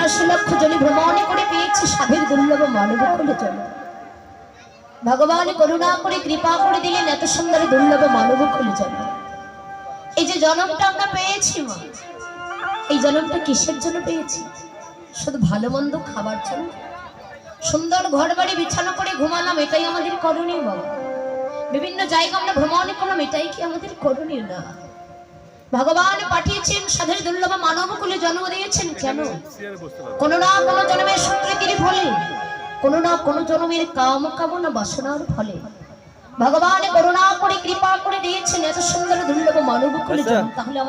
84 লক্ষ জনি ভ্রমণে করে পেয়েছি সাধের দুর্লভ মানব কুলে জন্ম। ভগবান করুণা করে কৃপা করে দিলেন এত সুন্দর দুর্লভ মানব কুলে জন্ম। এই যে জন্মটা আমরা পেয়েছি মা, এই জন্মটা কিসের জন্য পেয়েছি? শুধু ভালো মন্দ খাবার জন্য? সুন্দর ঘর বাড়ি বিছানো করে ঘুমালাম, এটাই আমাদের করণীয় বাবা? বিভিন্ন জায়গা আমরা ভ্রমণে করলাম, এটাই কি আমাদের করণীয়? না, ভগবান পাঠিয়েছেন সাধের দুর্লভ মানব কুলে জন্ম দিয়েছেন কেন? কোন না কোন জন্মের স্বীকৃতির ফলে, কোন না কোন জন্মের কাম কামনা বাসনার ফলে ভগবান করুণা করে কৃপা করে দিয়েছেন এত সুন্দর দুর্লভ মানব কুলে জন্ম। তাহলে